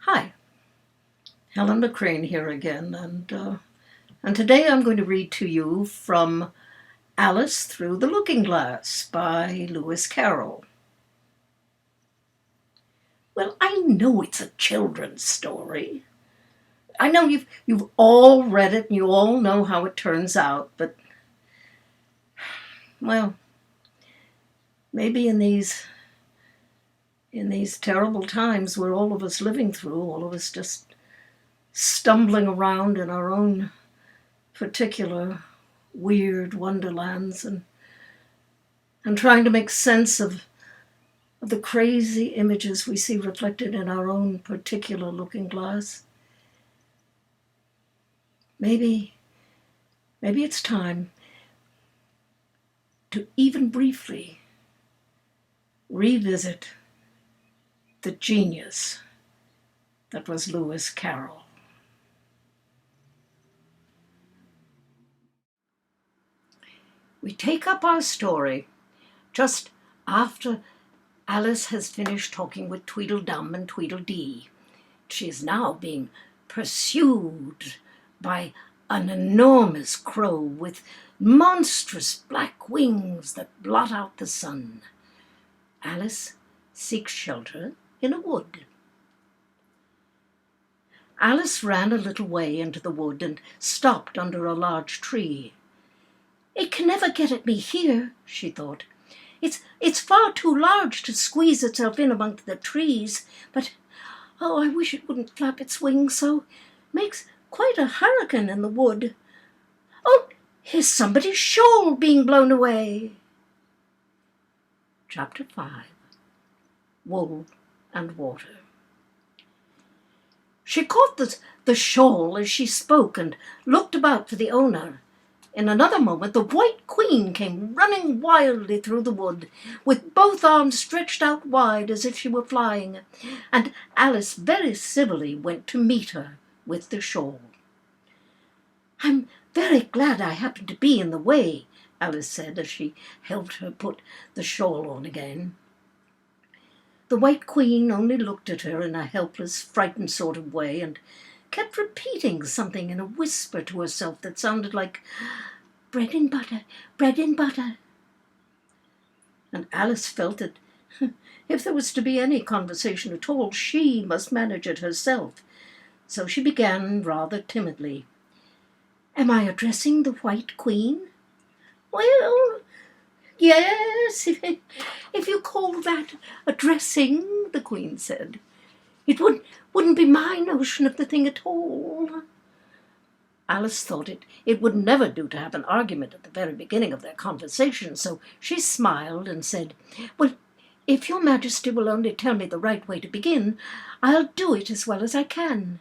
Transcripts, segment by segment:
Hi, Helen McCrane here again, and today I'm going to read to you from Alice Through the Looking Glass by Lewis Carroll. Well, I know it's a children's story. I know you've all read it and you all know how it turns out, but well, maybe in these terrible times we're all of us living through, all of us just stumbling around in our own particular weird wonderlands and trying to make sense of the crazy images we see reflected in our own particular looking glass. Maybe it's time to even briefly revisit the genius that was Lewis Carroll. We take up our story just after Alice has finished talking with Tweedledum and Tweedledee. She is now being pursued by an enormous crow with monstrous black wings that blot out the sun. Alice seeks shelter in a wood. Alice ran a little way into the wood and stopped under a large tree. "It can never get at me here," she thought. It's far too large to squeeze itself in among the trees, but I wish it wouldn't flap its wings so. Makes quite a hurricane in the wood. Oh, here's somebody's shawl being blown away. Chapter 5. Wool and Water. She caught the shawl as she spoke and looked about for the owner. In another moment, the White Queen came running wildly through the wood, with both arms stretched out wide as if she were flying, and Alice very civilly went to meet her with the shawl. "I'm very glad I happened to be in the way," Alice said as she helped her put the shawl on again. The White Queen only looked at her in a helpless, frightened sort of way and kept repeating something in a whisper to herself that sounded like bread and butter, bread and butter. And Alice felt that if there was to be any conversation at all, she must manage it herself. So she began rather timidly. "Am I addressing the White Queen?" "Well, yes, if you call that addressing," the Queen said. "It wouldn't be my notion of the thing at all." Alice thought it would never do to have an argument at the very beginning of their conversation, so she smiled and said, "Well, if your Majesty will only tell me the right way to begin, I'll do it as well as I can."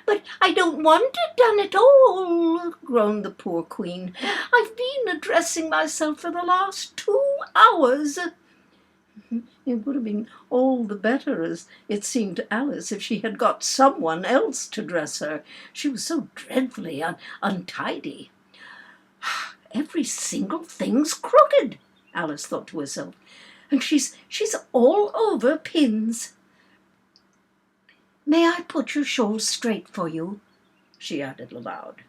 "But I don't want it done at all," groaned the poor Queen. "I've been addressing myself for the last 2 hours. It would have been all the better, as it seemed to Alice, if she had got someone else to dress her. She was so dreadfully untidy. "Every single thing's crooked," Alice thought to herself, "and she's all over pins. May I put your shawl straight for you?" she added aloud.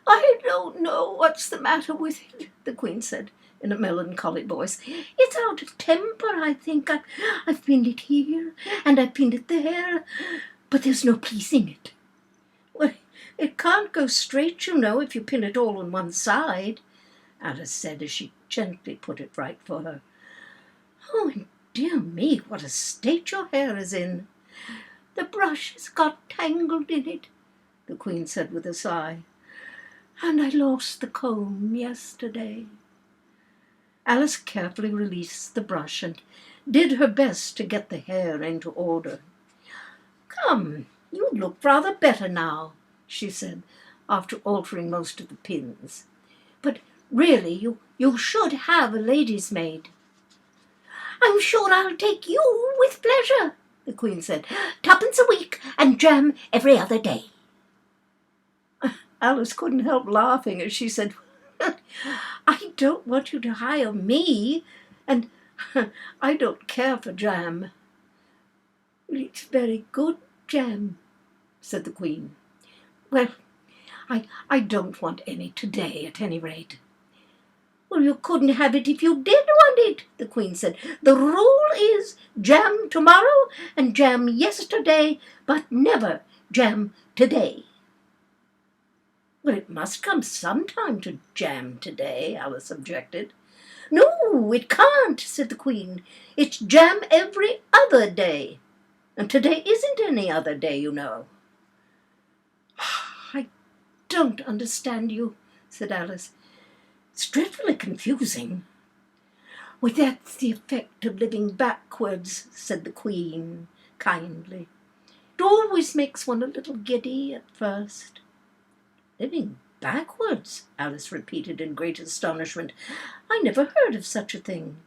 "I don't know what's the matter with it," the Queen said in a melancholy voice. "It's out of temper, I think. I've pinned it here, and I've pinned it there, but there's no pleasing it." "Well, it can't go straight, you know, if you pin it all on one side," Alice said as she gently put it right for her. "Oh, and dear me, what a state your hair is in." "The brush has got tangled in it," the Queen said with a sigh. "And I lost the comb yesterday." Alice carefully released the brush and did her best to get the hair into order. "Come, you look rather better now," she said, after altering most of the pins. "But really, you should have a lady's maid." "I'm sure I'll take you with pleasure," the Queen said. "2 a week and jam every other day." Alice couldn't help laughing as she said, "I don't want you to hire me, and I don't care for jam." "It's very good jam, said the Queen. Well, I don't want any today, at any rate. Well, you couldn't have it if you did want it, the Queen said. The rule is jam tomorrow and jam yesterday, but never jam today. Well, it must come some time to jam today, Alice objected. No, it can't, said the Queen. It's jam every other day. And today isn't any other day, you know. I don't understand you, said Alice. It's dreadfully confusing. Well, that's the effect of living backwards, said the Queen kindly. It always makes one a little giddy at first. Living backwards, Alice repeated in great astonishment. I never heard of such a thing.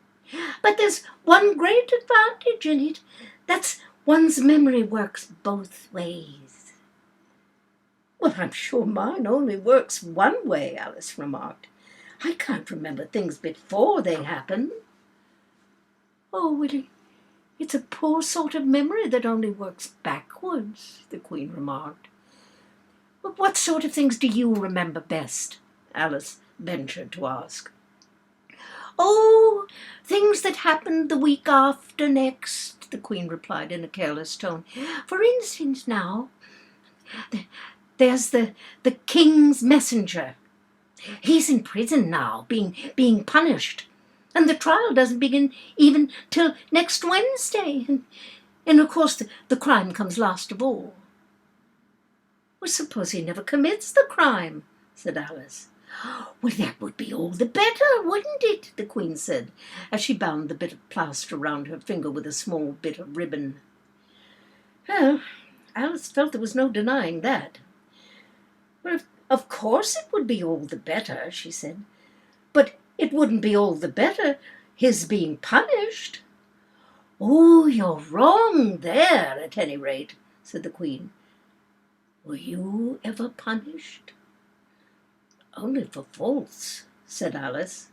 But there's one great advantage in it. That's one's memory works both ways. Well, I'm sure mine only works one way, Alice remarked. I can't remember things before they happen. Oh, Willie, it's a poor sort of memory that only works backwards, the Queen remarked. But what sort of things do you remember best? Alice ventured to ask. Oh, things that happened the week after next, the Queen replied in a careless tone. For instance, now, there's the King's messenger. He's in prison now, being punished, and the trial doesn't begin even till next Wednesday, and of course the crime comes last of all. Well, suppose he never commits the crime, said Alice. Well, that would be all the better, wouldn't it? The Queen said, as she bound the bit of plaster round her finger with a small bit of ribbon. Well, Alice felt there was no denying that. Well, of course it would be all the better, she said, but it wouldn't be all the better his being punished. Oh, you're wrong there, at any rate, said the Queen. Were you ever punished? Only for faults, said Alice.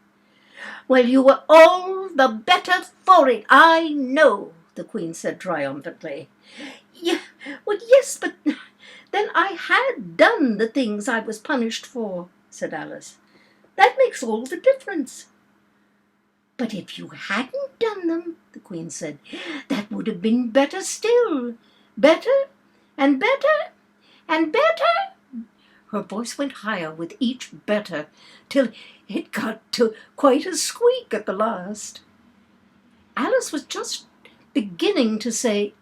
Well, you were all the better for it, I know, the Queen said triumphantly. Yeah, well, yes, but then I had done the things I was punished for, said Alice. That makes all the difference. But if you hadn't done them, the Queen said, that would have been better still. Better and better and better. Her voice went higher with each better, till it got to quite a squeak at the last. Alice was just beginning to say,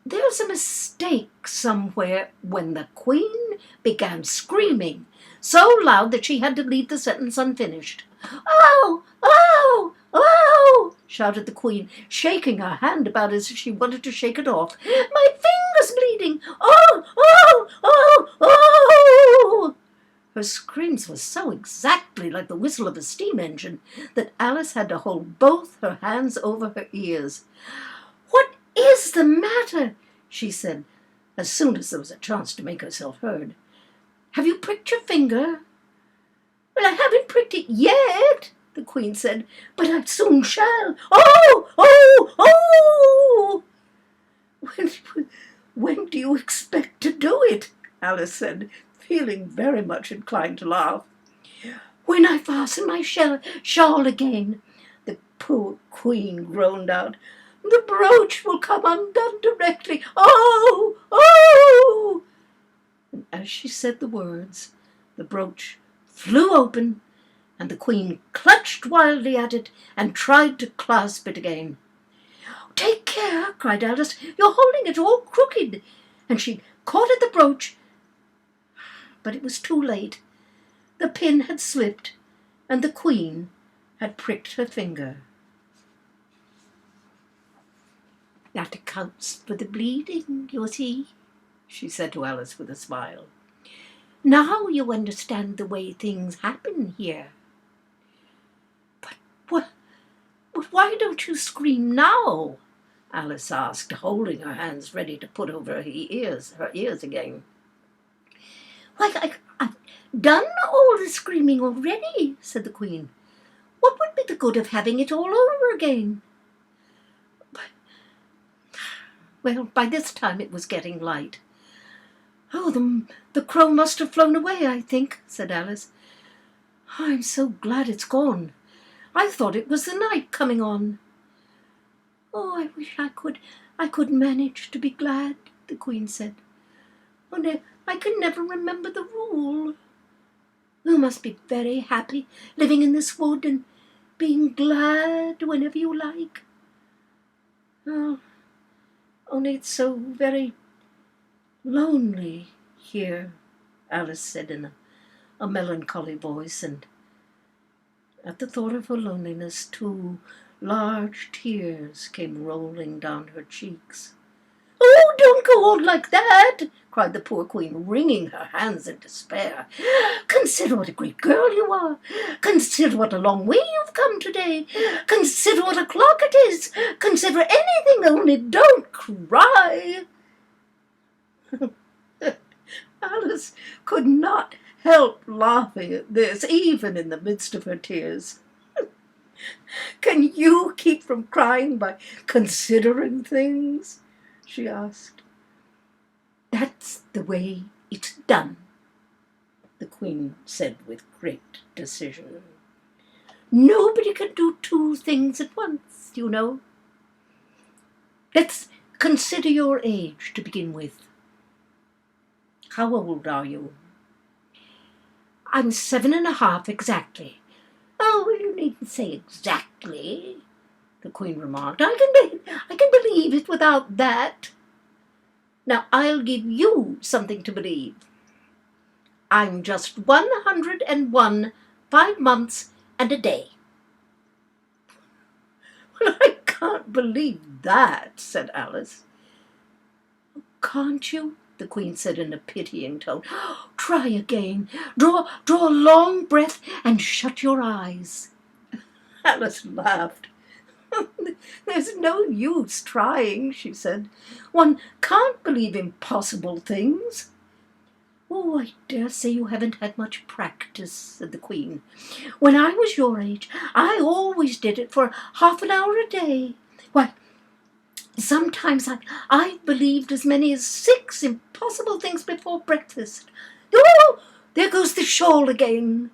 there's a mistake somewhere, when the Queen began screaming so loud that she had to leave the sentence unfinished. Oh, oh, oh, shouted the Queen, shaking her hand about as if she wanted to shake it off. My finger's bleeding. Oh, oh, oh, oh. Her screams were so exactly like the whistle of a steam engine that Alice had to hold both her hands over her ears. What is the matter? She said, as soon as there was a chance to make herself heard. Have you pricked your finger? Well, I haven't pricked it yet, the Queen said, but I soon shall. Oh, oh, oh! When do you expect to do it? Alice said, feeling very much inclined to laugh. When I fasten my shawl again, the poor Queen groaned out. The brooch will come undone directly. Oh, oh! And as she said the words, the brooch flew open, and the Queen clutched wildly at it and tried to clasp it again. Take care, cried Alice, you're holding it all crooked. And she caught at the brooch, but it was too late. The pin had slipped, and the Queen had pricked her finger. That accounts for the bleeding, you see, she said to Alice with a smile. Now you understand the way things happen here. But why don't you scream now? Alice asked, holding her hands ready to put over her ears again. Why, I've done all the screaming already, said the Queen. What would be the good of having it all over again? Well, by this time it was getting light. "Oh, the crow must have flown away, I think," said Alice. "I'm so glad it's gone. I thought it was the night coming on." "Oh, I wish I could manage to be glad," the Queen said. "Oh, no, I can never remember the rule. You must be very happy living in this wood and being glad whenever you like." "Oh, only it's so very lonely here," Alice said in a melancholy voice, and at the thought of her loneliness, 2 large tears came rolling down her cheeks. "Oh, don't go on like that," cried the poor Queen, wringing her hands in despair. "Consider what a great girl you are. Consider what a long way you've come today. Consider what o'clock it is. Consider anything, only don't cry." Alice could not help laughing at this, even in the midst of her tears. "Can you keep from crying by considering things?" she asked. "That's the way it's done," the Queen said with great decision. "Nobody can do 2 things at once, you know. Let's consider your age to begin with. How old are you?" "I'm 7½ exactly." "Oh, you needn't say exactly," the Queen remarked. I can believe it without that. Now I'll give you something to believe. I'm just 101, 5 months and a day." "Well, I can't believe that," said Alice. "Can't you?" the Queen said in a pitying tone. "Try again. Draw a long breath and shut your eyes." Alice laughed. "There's no use trying," she said. "One can't believe impossible things." "Oh, I dare say you haven't had much practice," said the Queen. "When I was your age, I always did it for half an hour a day. Why, sometimes I've believed as many as 6 impossible things before breakfast. Oh, there goes the shawl again."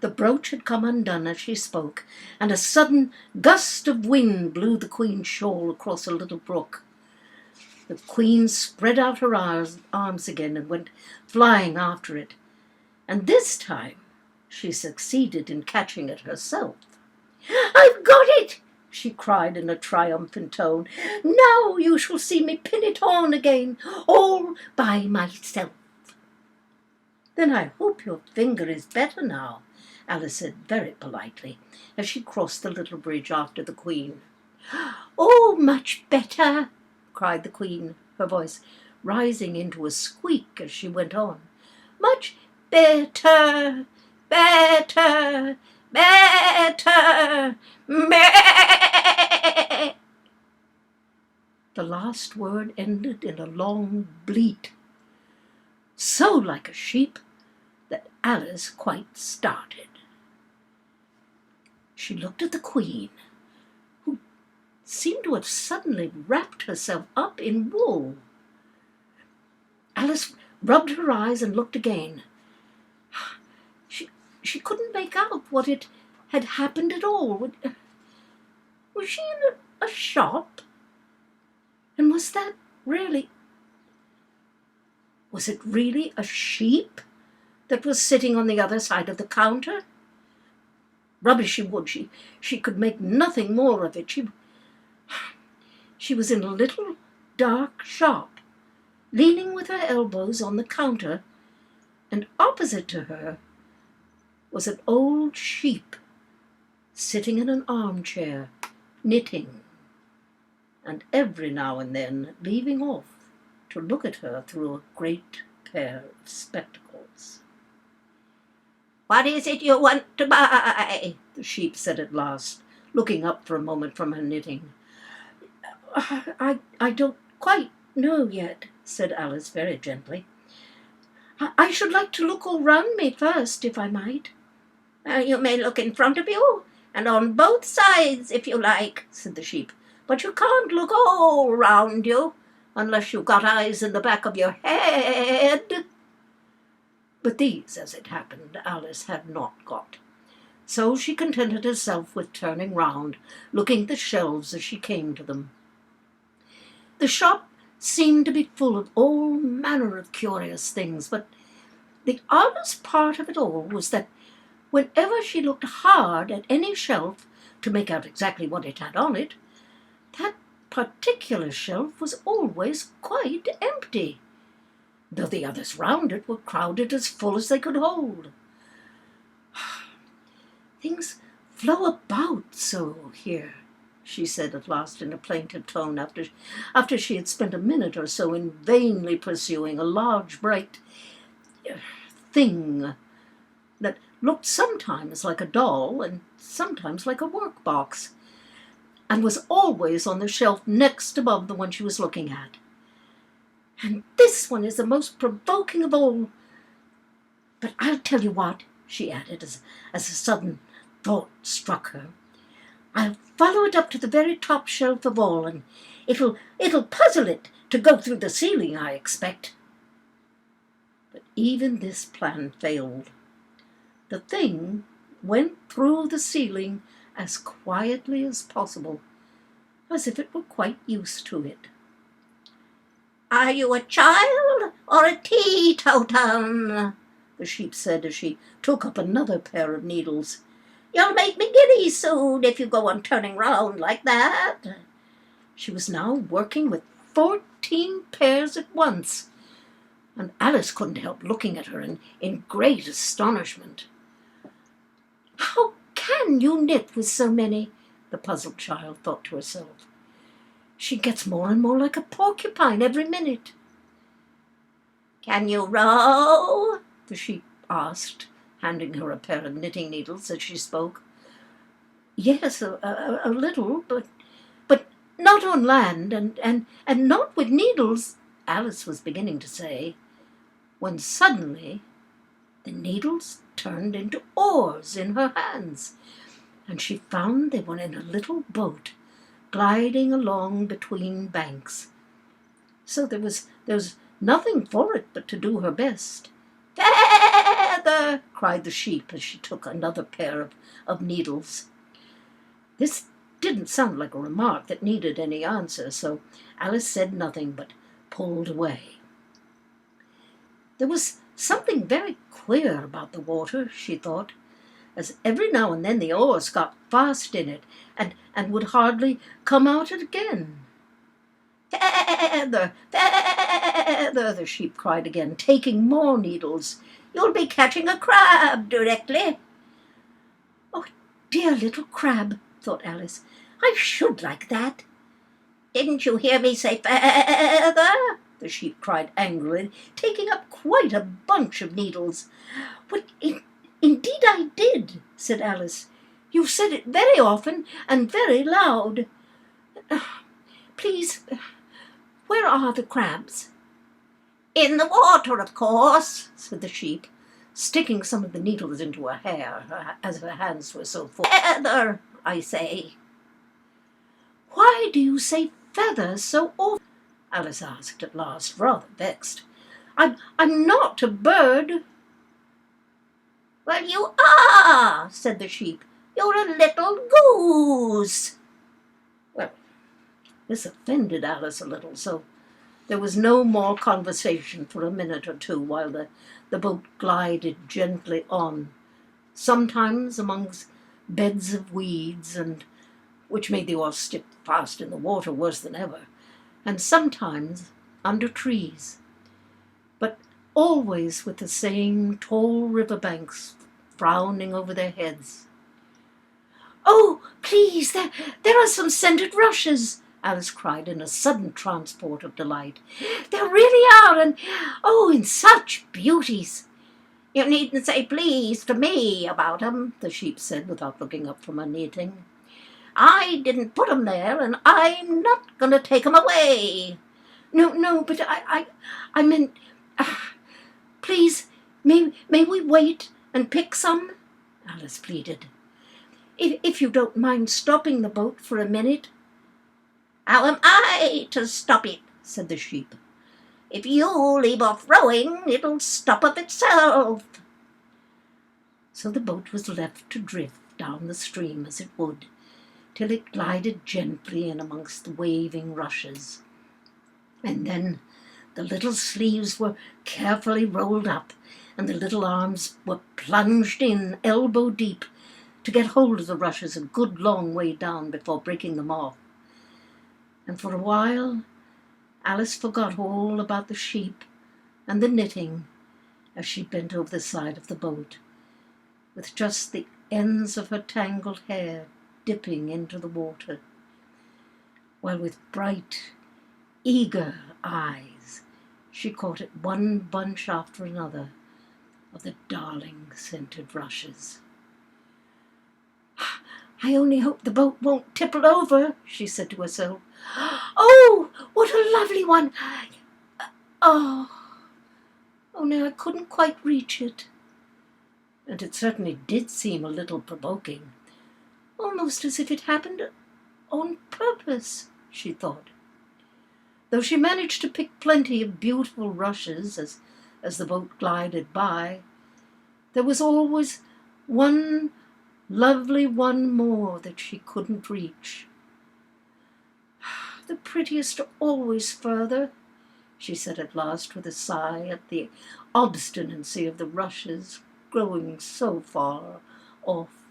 The brooch had come undone as she spoke, and a sudden gust of wind blew the Queen's shawl across a little brook. The Queen spread out her arms again and went flying after it, and this time she succeeded in catching it herself. "I've got it!" she cried in a triumphant tone. "Now you shall see me pin it on again, all by myself." "Then I hope your finger is better now," Alice said very politely, as she crossed the little bridge after the Queen. "Oh, much better," cried the Queen, her voice rising into a squeak as she went on. "Much better, better, better, meh." The last word ended in a long bleat, so like a sheep that Alice quite started. She looked at the Queen, who seemed to have suddenly wrapped herself up in wool. Alice rubbed her eyes and looked again. She couldn't make out what it had happened at all. Was she in a shop? And was it really a sheep that was sitting on the other side of the counter? Rubbish she would. She could make nothing more of it. She was in a little dark shop, leaning with her elbows on the counter, and opposite to her was an old sheep sitting in an armchair, knitting, and every now and then leaving off to look at her through a great pair of spectacles. "What is it you want to buy?" the sheep said at last, looking up for a moment from her knitting. I don't quite know yet," said Alice very gently. I should like to look all round me first, if I might." "You may look in front of you, and on both sides, if you like," said the sheep. but you can't look all round you unless you've got eyes in the back of your head." But these, as it happened, Alice had not got. So she contented herself with turning round, looking at the shelves as she came to them. The shop seemed to be full of all manner of curious things, but the oddest part of it all was that whenever she looked hard at any shelf to make out exactly what it had on it, that particular shelf was always quite empty, though the others round it were crowded as full as they could hold. "Things flow about so here," she said at last in a plaintive tone, after she had spent a minute or so in vainly pursuing a large bright thing that looked sometimes like a doll and sometimes like a workbox, and was always on the shelf next above the one she was looking at. "And this one is the most provoking of all. But I'll tell you what," she added, as a sudden thought struck her. "I'll follow it up to the very top shelf of all, and it'll puzzle it to go through the ceiling, I expect." But even this plan failed. The thing went through the ceiling as quietly as possible, as if it were quite used to it. "Are you a child or a teetotum?" the sheep said as she took up another pair of needles. "You'll make me giddy soon if you go on turning round like that." She was now working with 14 pairs at once, and Alice couldn't help looking at her in great astonishment. "How can you knit with so many?" the puzzled child thought to herself. "She gets more and more like a porcupine every minute." "Can you row?" the sheep asked, handing her a pair of knitting needles as she spoke. "Yes, a little, but not on land, and not with needles," Alice was beginning to say, when suddenly the needles turned into oars in her hands, and she found they were in a little boat gliding along between banks. So there was nothing for it but to do her best. "Feather!" cried the sheep as she took another pair of needles. This didn't sound like a remark that needed any answer, so Alice said nothing but pulled away. There was something very queer about the water, she thought, as every now and then the oars got fast in it and would hardly come out again. "Feather! Feather!" the sheep cried again, taking more needles. "You'll be catching a crab directly." "Oh, dear little crab," thought Alice. "I should like that." "Didn't you hear me say feather?" the sheep cried angrily, taking up quite a bunch of needles. "But indeed I did," said Alice. "You've said it very often and very loud. Please, where are the crabs?" "In the water, of course," said the sheep, sticking some of the needles into her hair, as her hands were so full. "Feather, I say." "Why do you say feather so often?" Alice asked at last, rather vexed. I'm not a bird." "Well, you are," said the sheep. "You're a little goose." Well, this offended Alice a little, so there was no more conversation for a minute or two while the boat glided gently on, sometimes amongst beds of weeds, and which made the oars stick fast in the water worse than ever, and sometimes under trees, but always with the same tall river banks frowning over their heads. "Oh, please, there are some scented rushes," Alice cried in a sudden transport of delight. "There really are, and oh, in such beauties." "You needn't say please to me about 'em," the sheep said without looking up from her knitting. "I didn't put 'em there, and I'm not going to take 'em away." No, but I meant, please, may we wait and pick some?" Alice pleaded. If you don't mind stopping the boat for a minute." How am I to stop it? Said the sheep. If you leave off rowing, it'll stop of itself. So the boat was left to drift down the stream as it would, till it glided gently in amongst the waving rushes. And then the little sleeves were carefully rolled up, and the little arms were plunged in elbow deep to get hold of the rushes a good long way down before breaking them off. And for a while Alice forgot all about the sheep and the knitting as she bent over the side of the boat, with just the ends of her tangled hair dipping into the water, while with bright, eager eyes she caught at one bunch after another of the darling scented rushes. I only hope the boat won't tipple over, she said to herself. Oh, what a lovely one! Oh, only I couldn't quite reach it. And it certainly did seem a little provoking, almost as if it happened on purpose, she thought. Though she managed to pick plenty of beautiful rushes as the boat glided by, there was always one lovely one more that she couldn't reach. The prettiest are always further, she said at last with a sigh at the obstinacy of the rushes growing so far off,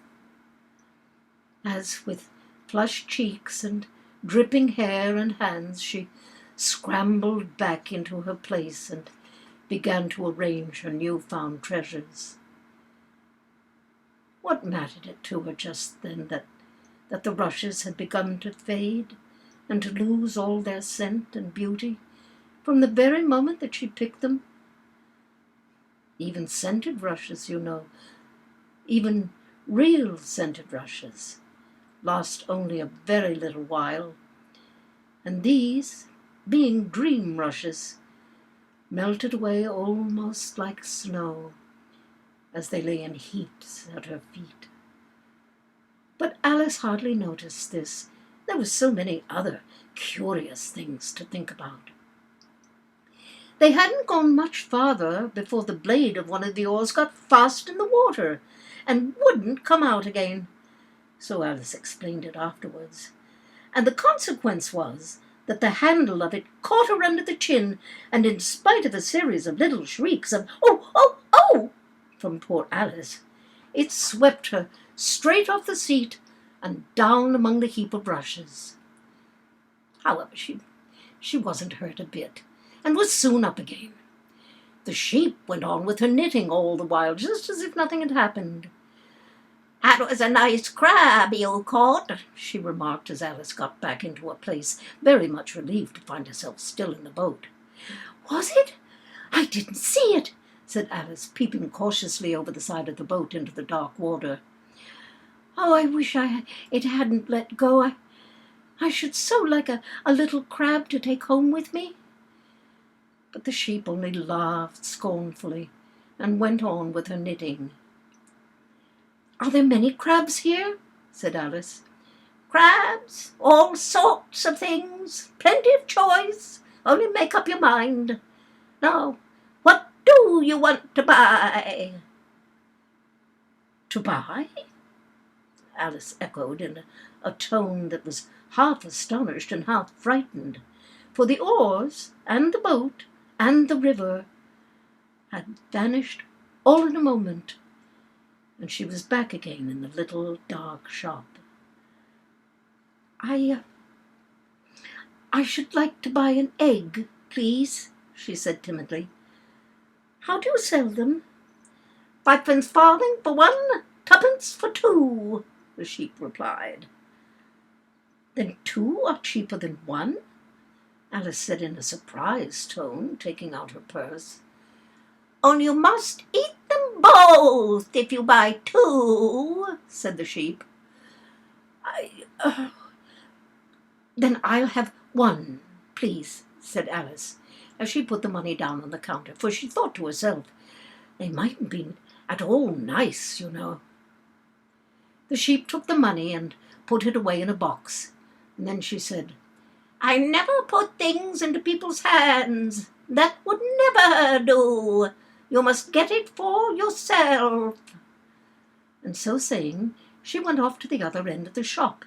as with flushed cheeks and dripping hair and hands she scrambled back into her place and began to arrange her new-found treasures. What mattered it to her just then that the rushes had begun to fade and to lose all their scent and beauty from the very moment that she picked them? Even scented rushes, you know, even real scented rushes, last only a very little while, and these, being dream rushes, melted away almost like snow as they lay in heaps at her feet. But Alice hardly noticed this. There were so many other curious things to think about. They hadn't gone much farther before the blade of one of the oars got fast in the water and wouldn't come out again. So Alice explained it afterwards. And the consequence was that the handle of it caught her under the chin, and in spite of a series of little shrieks of "Oh, oh, oh!" from poor Alice, it swept her straight off the seat and down among the heap of rushes. However, she wasn't hurt a bit, and was soon up again. The sheep went on with her knitting all the while, just as if nothing had happened. "That was a nice crab you caught," she remarked as Alice got back into her place, very much relieved to find herself still in the boat. "Was it? I didn't see it," said Alice, peeping cautiously over the side of the boat into the dark water. "Oh, I wish it hadn't let go. I should so like a little crab to take home with me." But the sheep only laughed scornfully and went on with her knitting. "Are there many crabs here?" said Alice. "Crabs, all sorts of things, plenty of choice, only make up your mind. Now, what do you want to buy?" "To buy?" Alice echoed in a tone that was half astonished and half frightened, for the oars and the boat and the river had vanished all in a moment, and she was back again in the little dark shop. I should like to buy an egg, please," she said timidly. "How do you sell them?" "5 farthing for one, 2 for 2, the sheep replied. "Then 2 are cheaper than 1? Alice said in a surprised tone, taking out her purse. "Only you must eat them both if you buy 2, said the sheep. Then I'll have 1, please," said Alice, as she put the money down on the counter, for she thought to herself, they mightn't be at all nice, you know. The sheep took the money and put it away in a box, and then she said, I never put things into people's hands. That would never do. You must get it for yourself." And so saying, she went off to the other end of the shop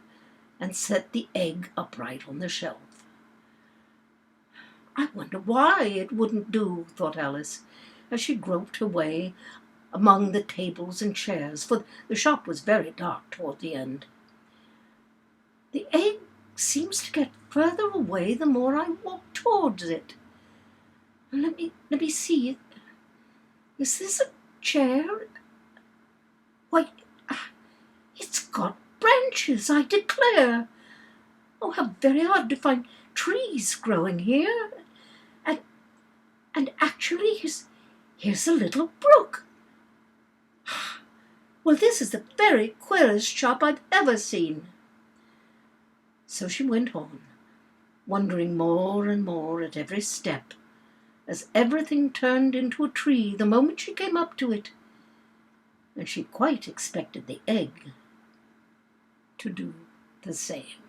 and set the egg upright on the shelf. "I wonder why it wouldn't do," thought Alice, as she groped her way among the tables and chairs, for the shop was very dark toward the end. "The egg seems to get further away the more I walk towards it. Let me see. Is this a chair? Why, it's got branches, I declare. Oh, how very odd to find trees growing here. And actually, here's a little brook. Well, this is the very queerest shop I've ever seen." So she went on, wondering more and more at every step, as everything turned into a tree the moment she came up to it, and she quite expected the egg to do the same.